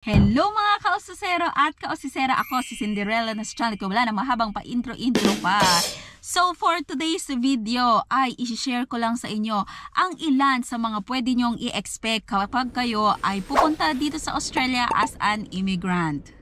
Hello mga kaosisero at kaosisera, ako si Cinderella na sa channel ko. Wala na mahabang pa intro pa. So for today's video ay isi-share ko lang sa inyo ang ilan sa mga pwede nyong i-expect kapag kayo ay pupunta dito sa Australia as an immigrant.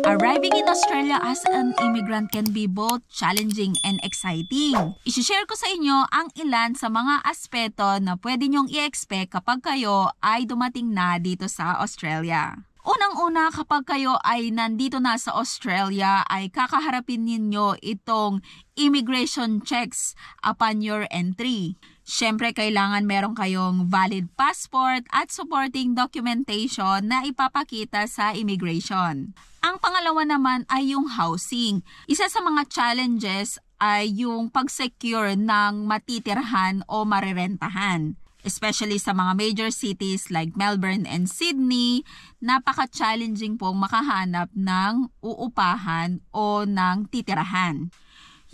Arriving in Australia as an immigrant can be both challenging and exciting. I-share ko sa inyo ang ilan sa mga aspeto na pwede nyong i-expect kapag kayo ay dumating na dito sa Australia. Unang-una, kapag kayo ay nandito na sa Australia ay kakaharapin ninyo itong immigration checks upon your entry. Siyempre, kailangan meron kayong valid passport at supporting documentation na ipapakita sa immigration. Ang pangalawa naman ay yung housing. Isa sa mga challenges ay yung pag-secure ng matitirhan o marirentahan. Especially sa mga major cities like Melbourne and Sydney, napaka-challenging pong makahanap ng uupahan o ng titirahan.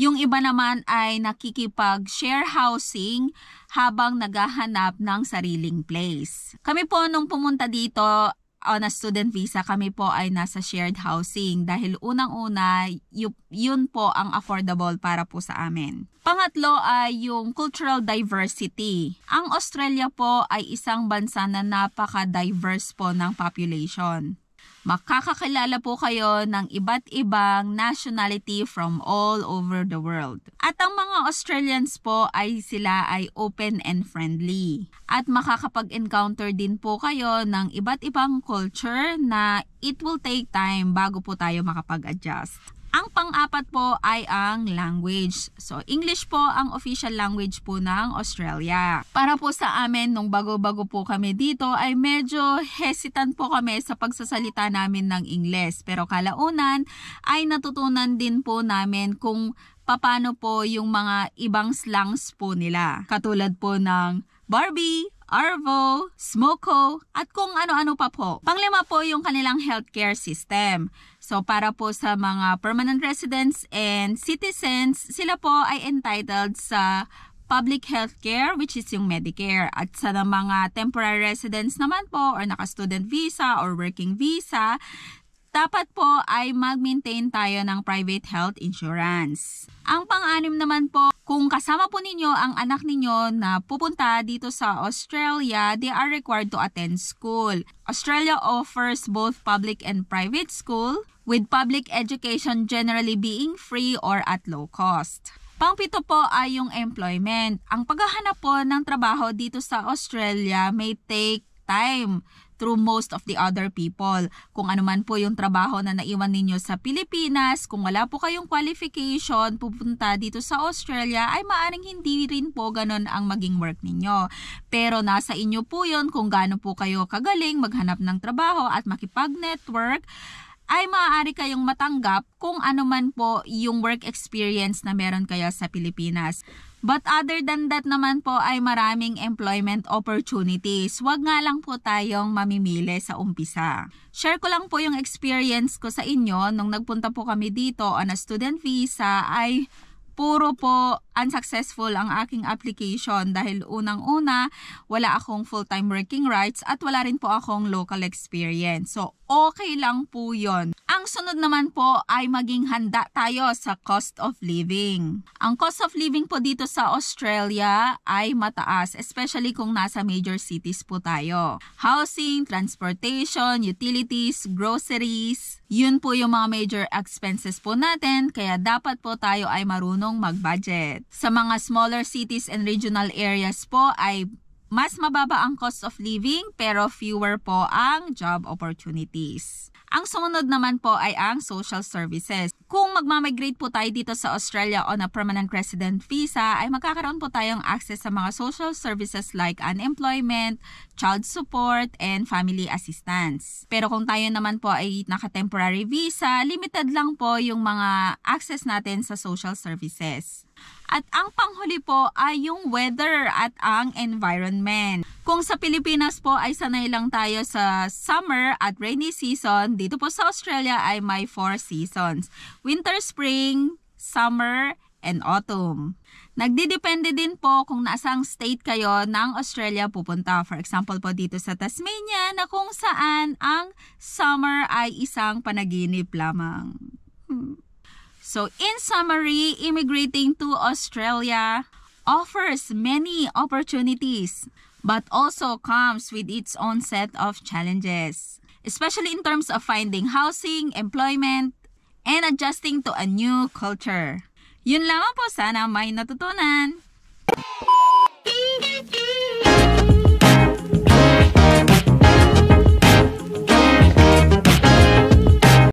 Yung iba naman ay nakikipag-share housing habang naghahanap ng sariling place. Kami po nung pumunta dito on a student visa, kami po ay nasa shared housing dahil unang-una, yun po ang affordable para po sa amin. Pangatlo ay yung cultural diversity. Ang Australia po ay isang bansa na napaka-diverse po ng population. Makakakilala po kayo ng iba't ibang nationality from all over the world. At ang mga Australians po ay sila ay open and friendly. At makakapag-encounter din po kayo ng iba't ibang culture na it will take time bago po tayo makapag-adjust. Ang pang-apat po ay ang language. So, English po ang official language po ng Australia. Para po sa amin, nung bago-bago po kami dito, ay medyo hesitant po kami sa pagsasalita namin ng Ingles. Pero kalaunan ay natutunan din po namin kung paano po yung mga ibang slangs po nila. Katulad po ng Barbie, Arvo, Smoko, at kung ano-ano pa po. Panglima po yung kanilang healthcare system. So para po sa mga permanent residents and citizens, sila po ay entitled sa public healthcare, which is yung Medicare. At sa mga temporary residents naman po or naka-student visa or working visa, dapat po ay mag-maintain tayo ng private health insurance. Ang pang-anim naman po, kung kasama po ninyo ang anak ninyo na pupunta dito sa Australia, they are required to attend school. Australia offers both public and private school, with public education generally being free or at low cost. Pang-pito po ay yung employment. Ang paghahanap po ng trabaho dito sa Australia may take time through most of the other people. Kung ano man po yung trabaho na naiwan ninyo sa Pilipinas, kung wala po kayong qualification pupunta dito sa Australia, ay maaring hindi rin po ganun ang maging work ninyo. Pero nasa inyo po yun kung gaano po kayo kagaling maghanap ng trabaho at makipag-network, ay maaari kayong matanggap kung ano man po yung work experience na meron kayo sa Pilipinas. But other than that naman po ay maraming employment opportunities. Huwag nga lang po tayong mamimili sa umpisa. Share ko lang po yung experience ko sa inyo nung nagpunta po kami dito on a student visa ay puro po unsuccessful ang aking application dahil unang-una wala akong full-time working rights at wala rin po akong local experience. So, okay lang po yon. Ang sunod naman po ay maging handa tayo sa cost of living. Ang cost of living po dito sa Australia ay mataas, especially kung nasa major cities po tayo. Housing, transportation, utilities, groceries, yun po yung mga major expenses po natin, kaya dapat po tayo ay marunong mag-budget. Sa mga smaller cities and regional areas po ay mas mababa ang cost of living pero fewer po ang job opportunities. Ang sumunod naman po ay ang social services. Kung magmamigrate po tayo dito sa Australia on a permanent resident visa, ay magkakaroon po tayong access sa mga social services like unemployment, child support, and family assistance. Pero kung tayo naman po ay naka-temporary visa, limited lang po yung mga access natin sa social services. At ang panghuli po ay yung weather at ang environment. Kung sa Pilipinas po ay sanay lang tayo sa summer at rainy season, dito po sa Australia ay may 4 seasons. Winter, spring, summer, and autumn. Nagdidepende din po kung naasang state kayo ng Australia pupunta. For example po dito sa Tasmania na kung saan ang summer ay isang panaginip lamang. So in summary, immigrating to Australia offers many opportunities but also comes with its own set of challenges, especially in terms of finding housing, employment, and adjusting to a new culture. Yun lamang po, sana may natutunan.